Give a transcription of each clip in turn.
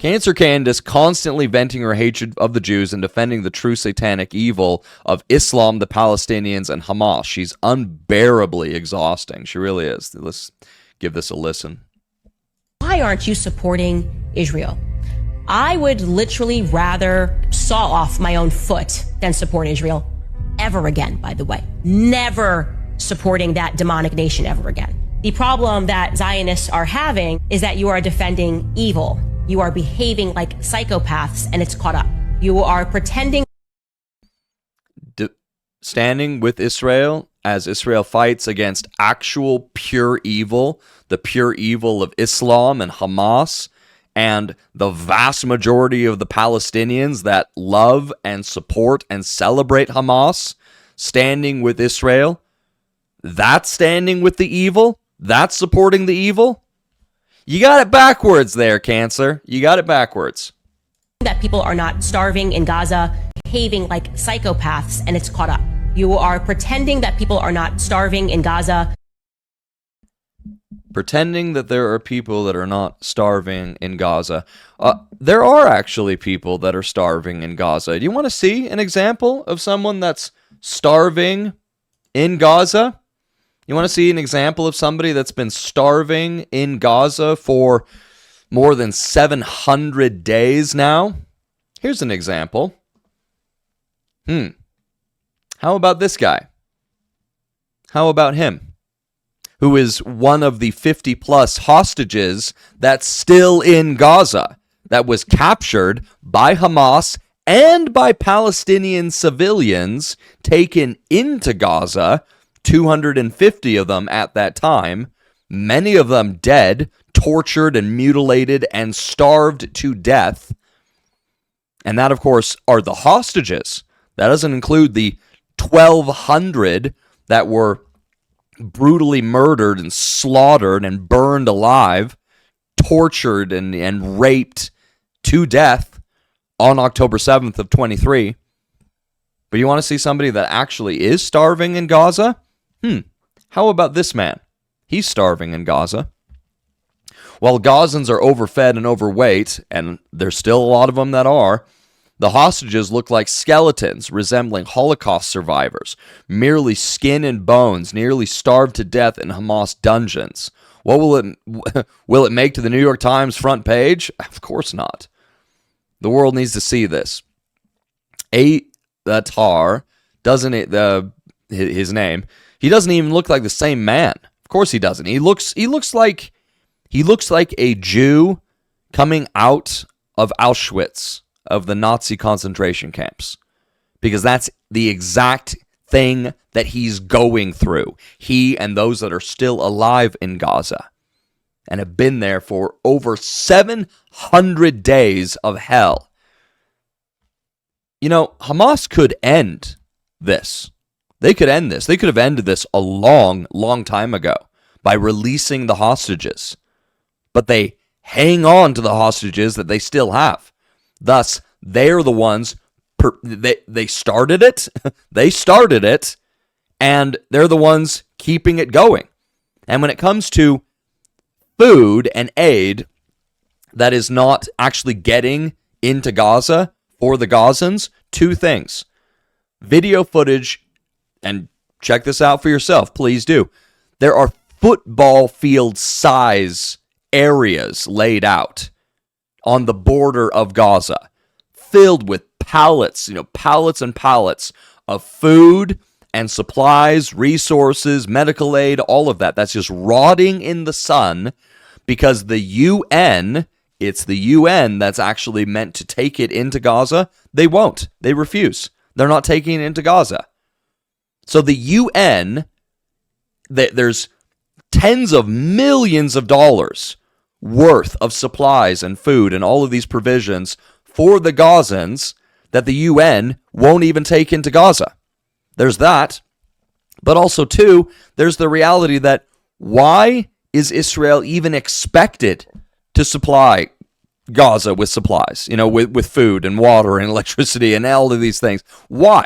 Cancer Candace constantly venting her hatred of the Jews and defending the true satanic evil of Islam, the Palestinians, and Hamas. She's unbearably exhausting. She really is. Let's give this a listen. Why aren't you supporting Israel? I would literally rather saw off my own foot than support Israel ever again, by the way. Never supporting that demonic nation ever again. The problem that Zionists are having is that you are defending evil. You are behaving like psychopaths, and it's caught up. You are pretending. Standing with Israel as Israel fights against actual pure evil, the pure evil of Islam and Hamas, and the vast majority of the Palestinians that love and support and celebrate Hamas, standing with Israel, that's standing with the evil? That's supporting the evil? You got it backwards there, Cancer. You got it backwards. That people are not starving in Gaza, behaving like psychopaths, and it's caught up. You are pretending that people are not starving in Gaza. Pretending that there are people that are not starving in Gaza. There are actually people that are starving in Gaza. Do you want to see an example of someone that's starving in Gaza? You want to see an example of somebody that's been starving in Gaza for more than 700 days now? Here's an example. How about this guy? How about him? Who is one of the 50-plus hostages that's still in Gaza, that was captured by Hamas and by Palestinian civilians taken into Gaza, 250 of them at that time, many of them dead, tortured and mutilated and starved to death. And that, of course, are the hostages. That doesn't include the 1,200 that were brutally murdered and slaughtered and burned alive, tortured and raped to death on October 7th of 23. But you want to see somebody that actually is starving in Gaza? How about this man? He's starving in Gaza. While Gazans are overfed and overweight, and there's still a lot of them that are, the hostages look like skeletons resembling Holocaust survivors, merely skin and bones, nearly starved to death in Hamas dungeons. What will it make to the New York Times front page? Of course not. The world needs to see this. Atar doesn't his name? He doesn't even look like the same man. Of course he doesn't. He looks like a Jew coming out of Auschwitz, of the Nazi concentration camps, because that's the exact thing that he's going through. He and those that are still alive in Gaza and have been there for over 700 days of hell. You know, Hamas could end this. They could end this. They could have ended this a long, long time ago by releasing the hostages. But they hang on to the hostages that they still have. Thus, they're the ones, they started it, and they're the ones keeping it going. And when it comes to food and aid that is not actually getting into Gaza for the Gazans, two things. Video footage, and check this out for yourself, please do. There are football field size areas laid out on the border of Gaza, filled with pallets, pallets and pallets of food and supplies, resources, medical aid, all of that. That's just rotting in the sun because the UN, it's the UN that's actually meant to take it into Gaza. They won't. They refuse. They're not taking it into Gaza. So the UN, there's tens of millions of dollars worth of supplies and food and all of these provisions for the Gazans that the UN won't even take into Gaza. There's that. But also, too, there's the reality that why is Israel even expected to supply Gaza with supplies, with food and water and electricity and all of these things? Why?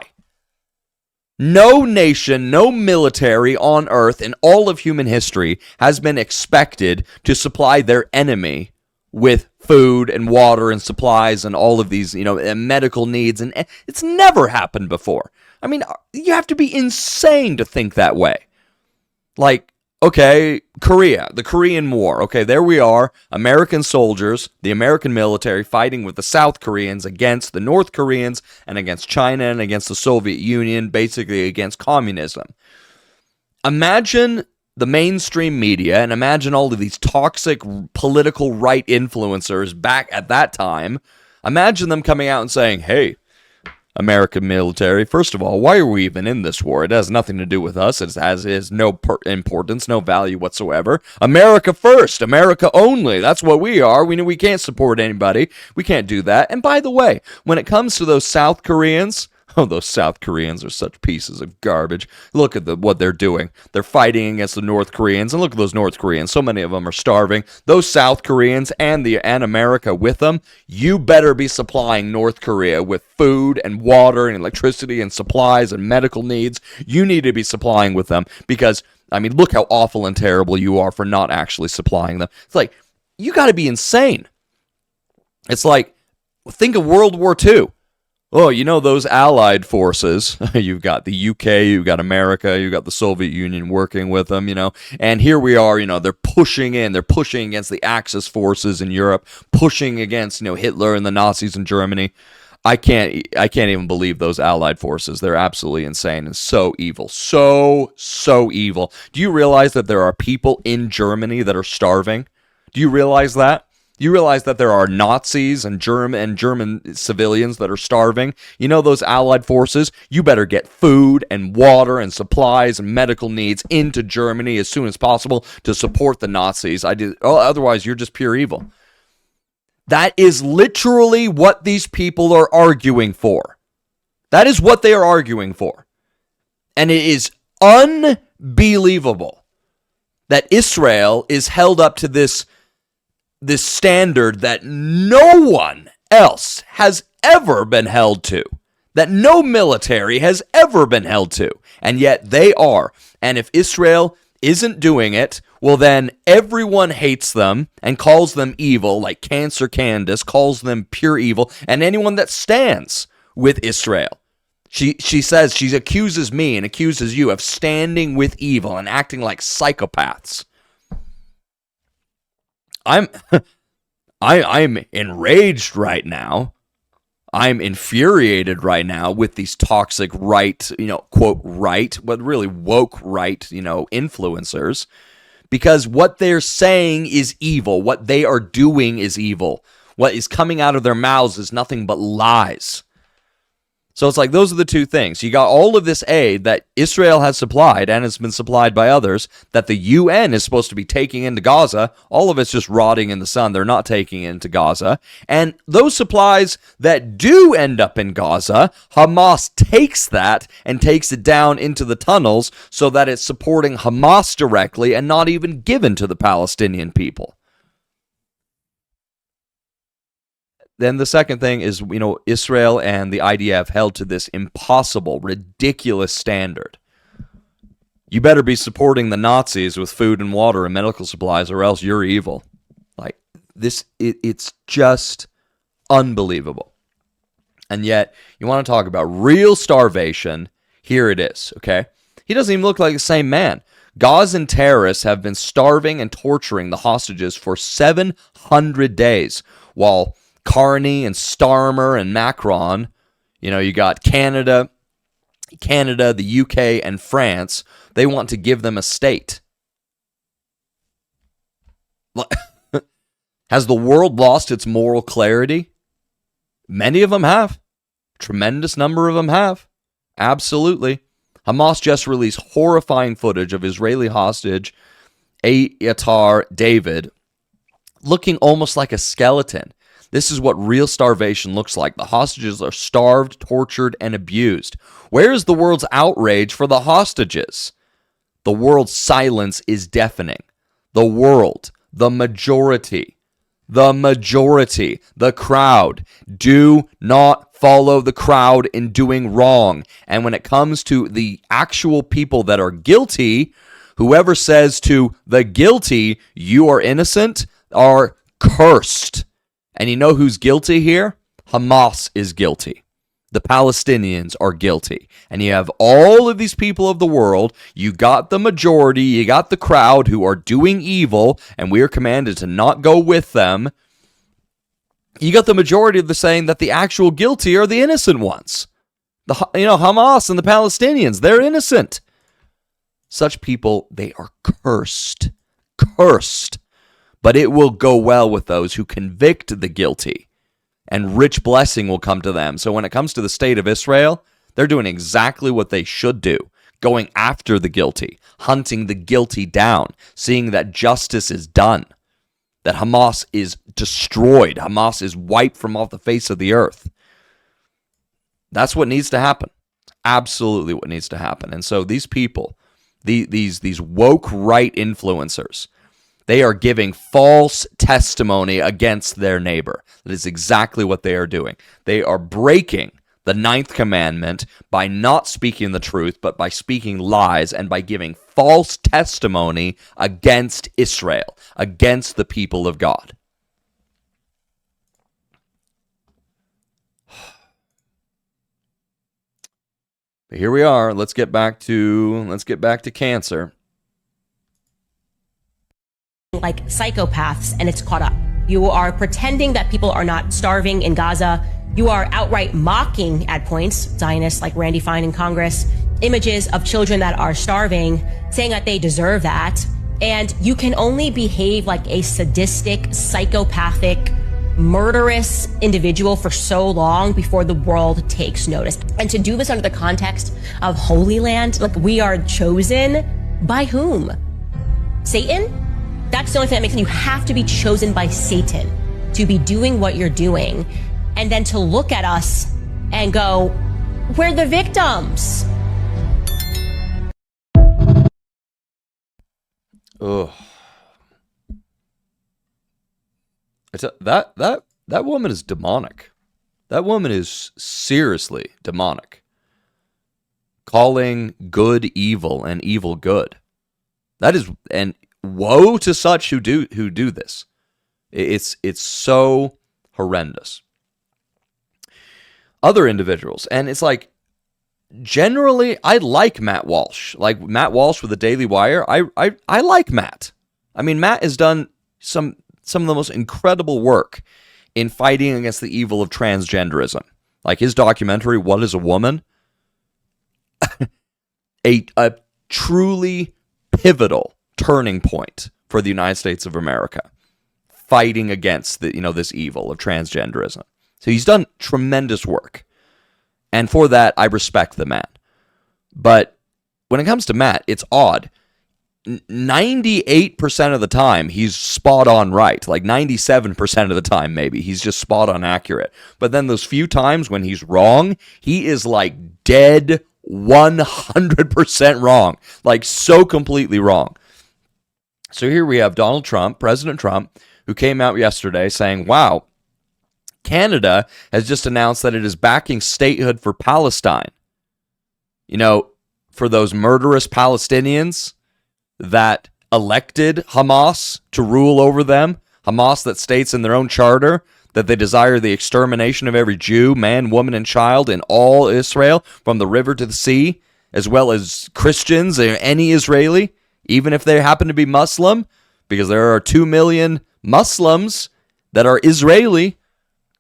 No nation, no military on earth in all of human history has been expected to supply their enemy with food and water and supplies and all of these, medical needs. And it's never happened before. I mean, you have to be insane to think that way. Like, okay, Korea, the Korean War. Okay, there we are, American soldiers, the American military fighting with the South Koreans against the North Koreans and against China and against the Soviet Union, basically against communism. Imagine the mainstream media and imagine all of these toxic political right influencers back at that time. Imagine them coming out and saying, hey, American military, first of all, why are we even in this war? It has nothing to do with us. It has no importance, no value whatsoever. America first, America only. That's what we are. We can't support anybody. We can't do that. And by the way, when it comes to those South Koreans, oh, those South Koreans are such pieces of garbage. Look at what they're doing. They're fighting against the North Koreans, and look at those North Koreans. So many of them are starving. Those South Koreans and America with them, you better be supplying North Korea with food and water and electricity and supplies and medical needs. You need to be supplying with them because, I mean, look how awful and terrible you are for not actually supplying them. It's like, you got to be insane. It's like, think of World War II. Oh, those allied forces, you've got the UK, you've got America, you've got the Soviet Union working with them, and here we are, they're pushing against the Axis forces in Europe, pushing against, Hitler and the Nazis in Germany. I can't even believe those allied forces. They're absolutely insane and so evil. So evil. Do you realize that there are people in Germany that are starving? Do you realize that? You realize that there are Nazis and German civilians that are starving? Those allied forces? You better get food and water and supplies and medical needs into Germany as soon as possible to support the Nazis. Otherwise, you're just pure evil. That is literally what these people are arguing for. That is what they are arguing for. And it is unbelievable that Israel is held up to this standard that no one else has ever been held to, that no military has ever been held to, and yet they are. And if Israel isn't doing it, well then everyone hates them and calls them evil, like Candace calls them pure evil, and anyone that stands with Israel. She says, she accuses me and accuses you of standing with evil and acting like psychopaths. I'm enraged right now. I'm infuriated right now with these toxic right, quote right, but really woke right, influencers, because what they're saying is evil. What they are doing is evil. What is coming out of their mouths is nothing but lies. So it's like, those are the two things. You got all of this aid that Israel has supplied and has been supplied by others that the UN is supposed to be taking into Gaza. All of it's just rotting in the sun. They're not taking it into Gaza. And those supplies that do end up in Gaza, Hamas takes that and takes it down into the tunnels so that it's supporting Hamas directly and not even given to the Palestinian people. Then the second thing is, Israel and the IDF held to this impossible, ridiculous standard. You better be supporting the Nazis with food and water and medical supplies or else you're evil. Like, it's just unbelievable. And yet, you want to talk about real starvation, here it is, okay? He doesn't even look like the same man. Gazan terrorists have been starving and torturing the hostages for 700 days, while Carney and Starmer and Macron, you got Canada, the UK, and France, they want to give them a state. Has the world lost its moral clarity? Many of them have. Tremendous number of them have. Absolutely. Hamas just released horrifying footage of Israeli hostage Atar David looking almost like a skeleton. This is what real starvation looks like. The hostages are starved, tortured, and abused. Where is the world's outrage for the hostages? The world's silence is deafening. The world, the majority, the crowd, do not follow the crowd in doing wrong. And when it comes to the actual people that are guilty, whoever says to the guilty, you are innocent, are cursed. And you know who's guilty here? Hamas is guilty. The Palestinians are guilty. And you have all of these people of the world. You got the majority, you got the crowd who are doing evil, and we are commanded to not go with them. You got the majority of the saying that the actual guilty are the innocent ones. Hamas and the Palestinians, they're innocent. Such people, they are cursed. Cursed. But it will go well with those who convict the guilty, and rich blessing will come to them. So when it comes to the state of Israel, they're doing exactly what they should do, going after the guilty, hunting the guilty down, seeing that justice is done, that Hamas is destroyed, Hamas is wiped from off the face of the earth. That's what needs to happen. Absolutely what needs to happen. And so these people, these woke right influencers, they are giving false testimony against their neighbor. That is exactly what they are doing. They are breaking the 9th commandment by not speaking the truth, but by speaking lies and by giving false testimony against Israel, against the people of God. But here we are. Let's get back to cancer. Like psychopaths, and it's caught up. You are pretending that people are not starving in Gaza. You are outright mocking at points, Zionists like Randy Fine in Congress, images of children that are starving, saying that they deserve that. And you can only behave like a sadistic, psychopathic, murderous individual for so long before the world takes notice. And to do this under the context of Holy Land, like we are chosen by whom? Satan? That's the only thing that makes it. You have to be chosen by Satan to be doing what you're doing, and then to look at us and go, we're the victims. Ugh. That woman is demonic. That woman is seriously demonic. Calling good evil and evil good. That is, and woe to such who do this. It's so horrendous. Other individuals, and it's like, generally, I like Matt Walsh. Like Matt Walsh with the Daily Wire. I like Matt. I mean, Matt has done some of the most incredible work in fighting against the evil of transgenderism. Like his documentary, What is a Woman? a truly pivotal turning point for the United States of America, fighting against this evil of transgenderism. So he's done tremendous work, and for that I respect the man. But when it comes to Matt, it's odd. 98% of the time he's spot on right, like 97% of the time maybe he's just spot on accurate. But then those few times when he's wrong, he is like dead 100% wrong, like so completely wrong. So here we have Donald Trump, President Trump, who came out yesterday saying, wow, Canada has just announced that it is backing statehood for Palestine. For those murderous Palestinians that elected Hamas to rule over them, Hamas that states in their own charter that they desire the extermination of every Jew, man, woman, and child in all Israel, from the river to the sea, as well as Christians and any Israeli, even if they happen to be Muslim, because there are 2 million Muslims that are Israeli,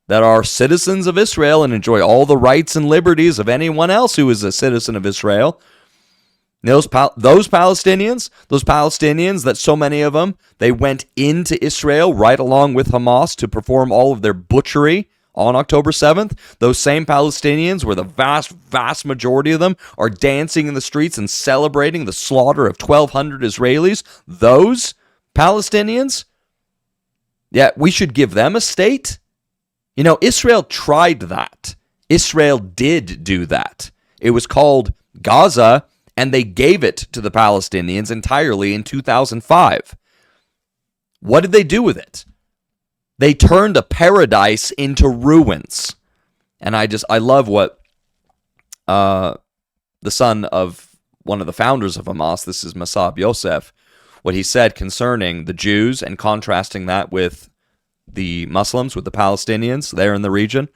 that are citizens of Israel and enjoy all the rights and liberties of anyone else who is a citizen of Israel. Those Palestinians that so many of them, they went into Israel right along with Hamas to perform all of their butchery on October 7th. Those same Palestinians, where the vast, vast majority of them are dancing in the streets and celebrating the slaughter of 1,200 Israelis. Those Palestinians, yeah, we should give them a state. Israel tried that. Israel did do that. It was called Gaza, and they gave it to the Palestinians entirely in 2005. What did they do with it? They turned a paradise into ruins. And I love what the son of one of the founders of Hamas, this is Massab Yosef, what he said concerning the Jews and contrasting that with the Muslims, with the Palestinians there in the region.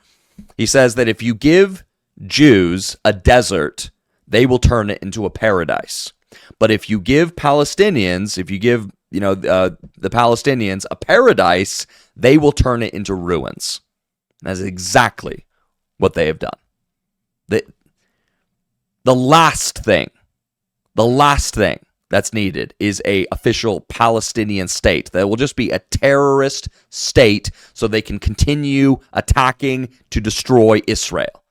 He says that if you give Jews a desert, they will turn it into a paradise. But if you give Palestinians, if you give the Palestinians a paradise, they will turn it into ruins. That's exactly what they have done. The last thing that's needed is a official Palestinian state. That will just be a terrorist state so they can continue attacking to destroy Israel.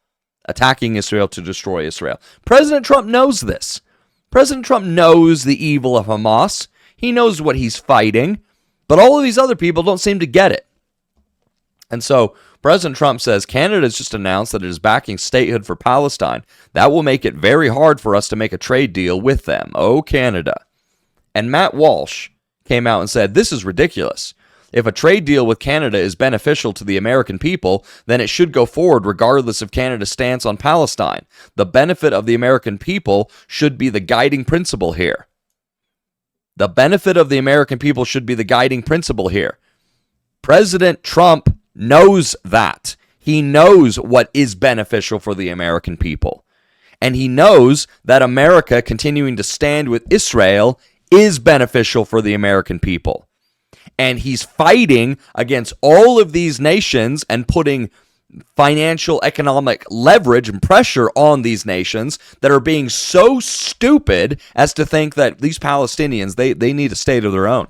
Attacking Israel to destroy Israel. President Trump knows this. President Trump knows the evil of Hamas. He knows what he's fighting, but all of these other people don't seem to get it. And so President Trump says Canada has just announced that it is backing statehood for Palestine. That will make it very hard for us to make a trade deal with them. Oh, Canada. And Matt Walsh came out and said, this is ridiculous. If a trade deal with Canada is beneficial to the American people, then it should go forward regardless of Canada's stance on Palestine. The benefit of the American people should be the guiding principle here. The benefit of the American people should be the guiding principle here. President Trump knows that. He knows what is beneficial for the American people. And he knows that America continuing to stand with Israel is beneficial for the American people. And he's fighting against all of these nations and putting financial, economic leverage and pressure on these nations that are being so stupid as to think that these Palestinians, they need a state of their own.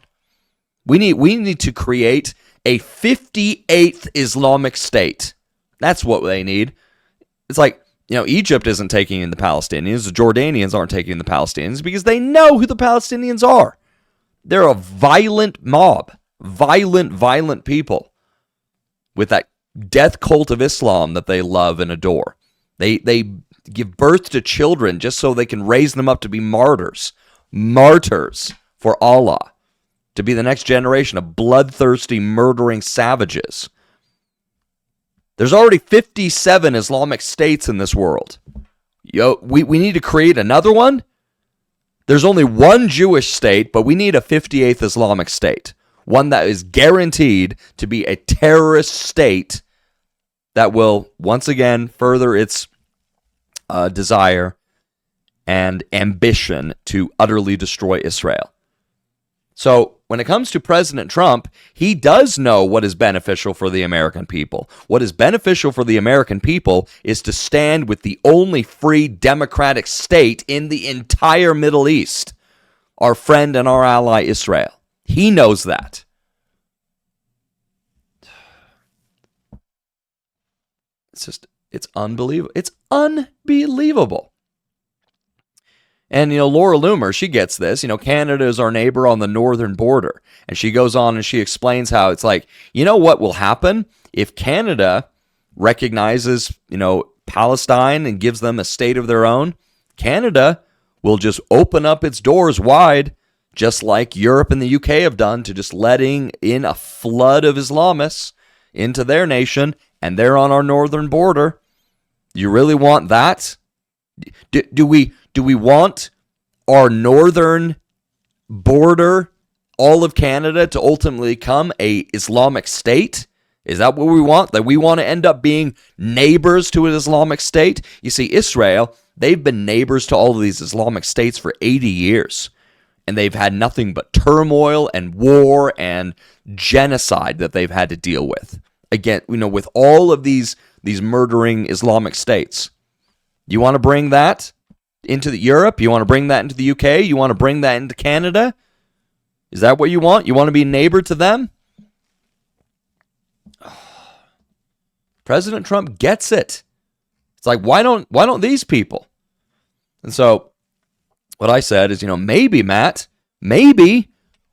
We need to create a 58th Islamic state. That's what they need. It's like, Egypt isn't taking in the Palestinians. The Jordanians aren't taking in the Palestinians because they know who the Palestinians are. They're a violent mob. Violent people with that death cult of Islam that they love and adore. They give birth to children just so they can raise them up to be martyrs for Allah, to be the next generation of bloodthirsty, murdering savages. There's already 57 Islamic states in this world. We need to create another one? There's only one Jewish state, but we need a 58th Islamic state. One that is guaranteed to be a terrorist state that will, once again, further its desire and ambition to utterly destroy Israel. So when it comes to President Trump, he does know what is beneficial for the American people. What is beneficial for the American people is to stand with the only free democratic state in the entire Middle East, our friend and our ally Israel. He knows that. It's unbelievable. It's unbelievable. And, Laura Loomer, she gets this. Canada is our neighbor on the northern border. And she goes on and she explains how it's like, what will happen if Canada recognizes, Palestine and gives them a state of their own? Canada will just open up its doors wide, just like Europe and the UK have done, to just letting in a flood of Islamists into their nation, and they're on our northern border. You really want that? Do we want our northern border, all of Canada, to ultimately become a Islamic state? Is that what we want? That we want to end up being neighbors to an Islamic state? You see, Israel, they've been neighbors to all of these Islamic states for 80 years. And they've had nothing but turmoil and war and genocide that they've had to deal with. Again, with all of these murdering Islamic states. You want to bring that into Europe? You want to bring that into the UK? You want to bring that into Canada? Is that what you want? You want to be a neighbor to them? President Trump gets it. It's like, why don't these people? And so what I said is, maybe, Matt, maybe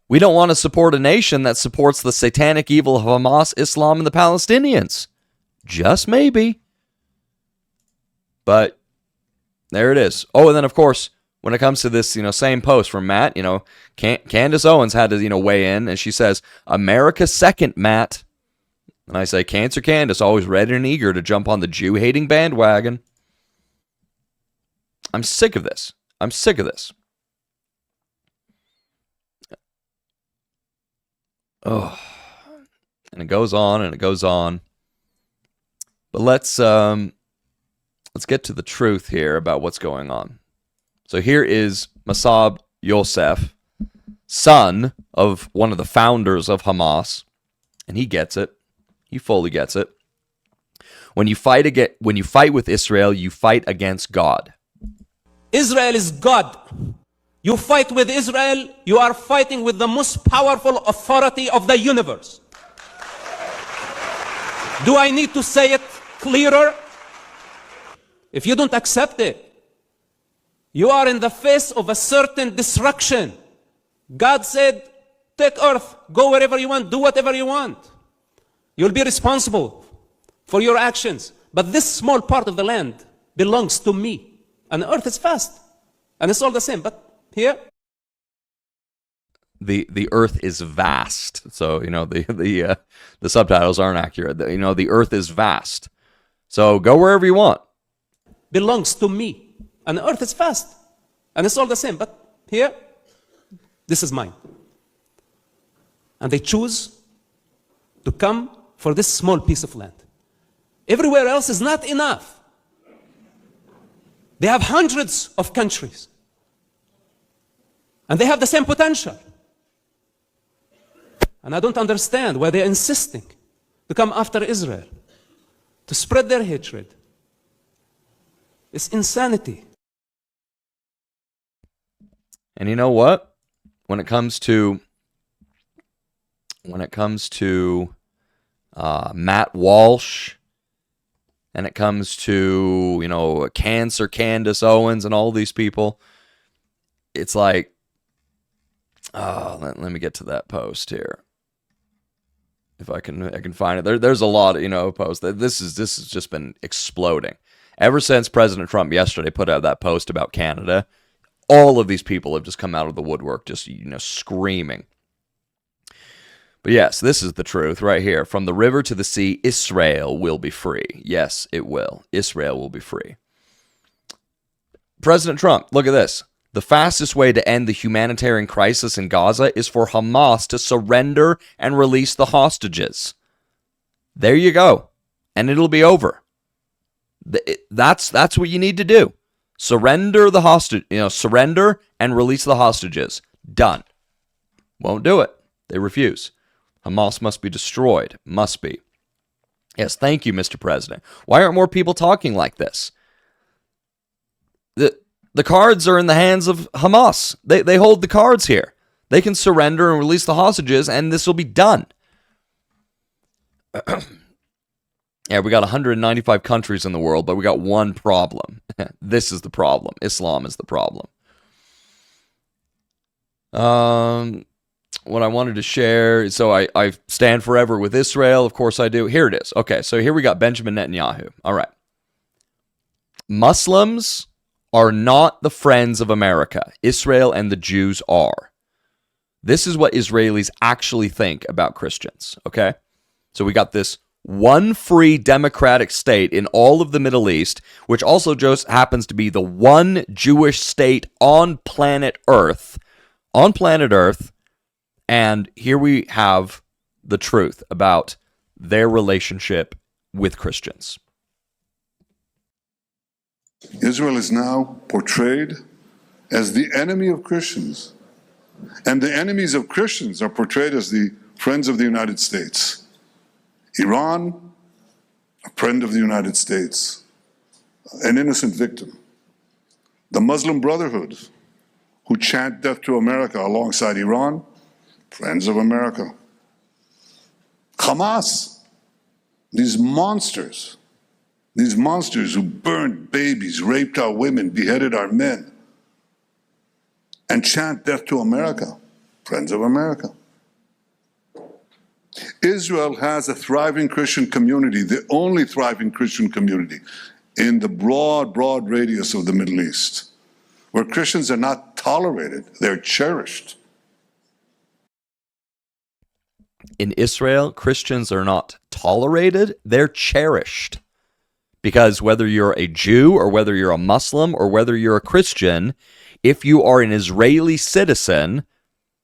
we don't want to support a nation that supports the satanic evil of Hamas, Islam, and the Palestinians. Just maybe. But there it is. Oh, and then, of course, when it comes to this, same post from Matt, Candace Owens had to, weigh in, and she says, America second, Matt. And I say, Cancer Candace, always ready and eager to jump on the Jew-hating bandwagon. I'm sick of this. Oh. And it goes on and it goes on. But let's get to the truth here about what's going on. So here is Mossab Yosef, son of one of the founders of Hamas, and he gets it. He fully gets it. When you fight with Israel, you fight against God. Israel is God. You fight with Israel, you are fighting with the most powerful authority of the universe. Do I need to say it clearer? If you don't accept it, you are in the face of a certain destruction. God said, take earth, go wherever you want, do whatever you want. You'll be responsible for your actions. But this small part of the land belongs to me. And earth is vast. And it's all the same. But here, the earth is vast. So, the subtitles aren't accurate. The earth is vast. So go wherever you want. Belongs to me. And earth is vast. And it's all the same. But here, this is mine. And they choose to come for this small piece of land. Everywhere else is not enough. They have hundreds of countries. And they have the same potential. And I don't understand why they're insisting to come after Israel, to spread their hatred. It's insanity. And you know what? When it comes to Matt Walsh, and it comes to, Candace Owens and all these people, it's like, let me get to that post here. If I can find it. There's a lot of, posts. This has just been exploding. Ever since President Trump yesterday put out that post about Canada, all of these people have just come out of the woodwork, just, screaming. But yes, this is the truth right here. From the river to the sea, Israel will be free. Yes, it will. Israel will be free. President Trump, look at this. The fastest way to end the humanitarian crisis in Gaza is for Hamas to surrender and release the hostages. There you go. And it'll be over. That's what you need to do. Surrender the hostage, surrender and release the hostages. Done. Won't do it. They refuse. Hamas must be destroyed. Must be. Yes, thank you, Mr. President. Why aren't more people talking like this? The cards are in the hands of Hamas. They hold the cards here. They can surrender and release the hostages, and this will be done. Yeah, we got 195 countries in the world, but we got one problem. This is the problem. Islam is the problem. What I wanted to share, so I stand forever with Israel. Of course I do. Here it is. Okay, so here we got Benjamin Netanyahu. All right. Muslims are not the friends of America. Israel and the Jews are. This is what Israelis actually think about Christians, okay? So we got this one free democratic state in all of the Middle East, which also just happens to be the one Jewish state on planet Earth. On planet Earth. And here we have the truth about their relationship with Christians. Israel is now portrayed as the enemy of Christians. And the enemies of Christians are portrayed as the friends of the United States. Iran, a friend of the United States, an innocent victim. The Muslim Brotherhood, who chant death to America alongside Iran, friends of America. Hamas, these monsters who burned babies, raped our women, beheaded our men, and chant death to America, friends of America. Israel has a thriving Christian community, the only thriving Christian community in the broad radius of the Middle East, where Christians are not tolerated, they're cherished. In Israel, Christians are not tolerated, they're cherished. Because whether you're a Jew or whether you're a Muslim or whether you're a Christian, if you are an Israeli citizen,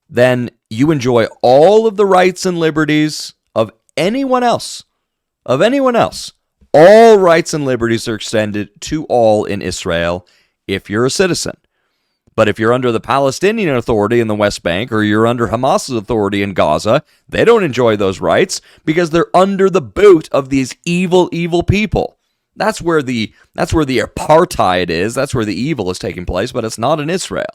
then you enjoy all of the rights and liberties of anyone else, all rights and liberties are extended to all in Israel if you're a citizen. But if you're under the Palestinian Authority in the West Bank or you're under Hamas's authority in Gaza, they don't enjoy those rights because they're under the boot of these evil, evil people. That's where the apartheid is. That's where the evil is taking place, but it's not in Israel.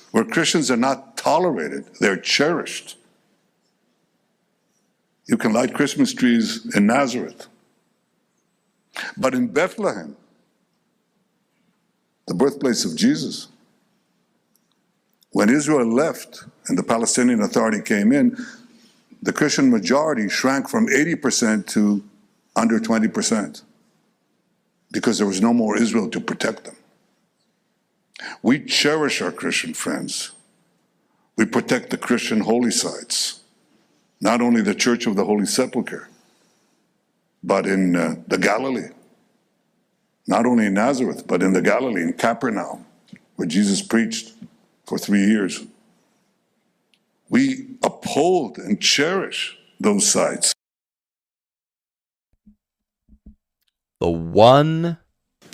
Where Christians are not tolerated, they're cherished. You can light Christmas trees in Nazareth. But in Bethlehem, the birthplace of Jesus, when Israel left and the Palestinian Authority came in, the Christian majority shrank from 80% to under 20% because there was no more Israel to protect them. We cherish our Christian friends. We protect the Christian holy sites, not only the Church of the Holy Sepulchre, but in the Galilee. Not only in Nazareth, but in the Galilee, in Capernaum, where Jesus preached for 3 years. We uphold and cherish those sites.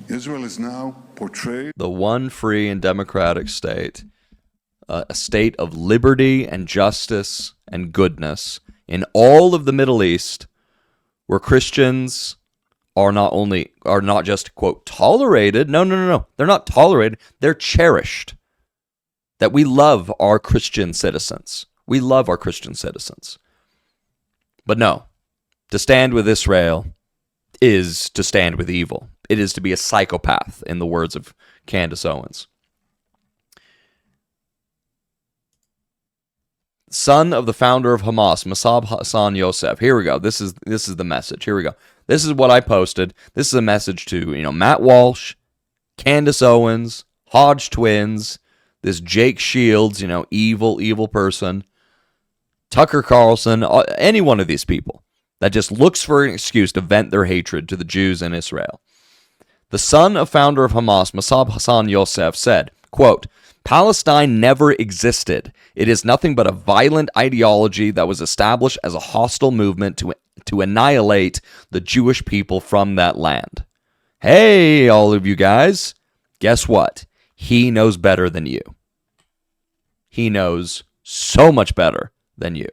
Israel is now portrayed. The one free and democratic state, a state of liberty and justice and goodness in all of the Middle East, where Christians are not just, quote, tolerated. No. They're not tolerated. They're cherished. That we love our Christian citizens. We love our Christian citizens. But no, to stand with Israel is to stand with evil. It is to be a psychopath, in the words of Candace Owens. Son of the founder of Hamas, Mossab Hassan Yosef. Here we go. This is the message. Here we go. This is what I posted. This is a message to, Matt Walsh, Candace Owens, Hodge twins, this Jake Shields, evil person, Tucker Carlson, any one of these people that just looks for an excuse to vent their hatred to the Jews in Israel. The son of founder of Hamas, Mossab Hassan Yosef, said, quote, Palestine never existed. It is nothing but a violent ideology that was established as a hostile movement to annihilate the Jewish people from that land. Hey, all of you guys, guess what? He knows better than you. He knows so much better than you.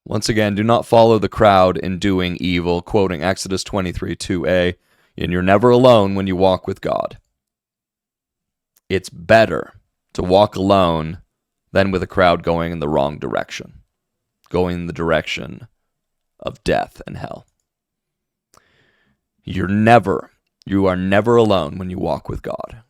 Once again, do not follow the crowd in doing evil, quoting Exodus 23:2a, and you're never alone when you walk with God. It's better to walk alone than with a crowd going in the wrong direction, going in the direction of death and hell. You are never alone when you walk with God.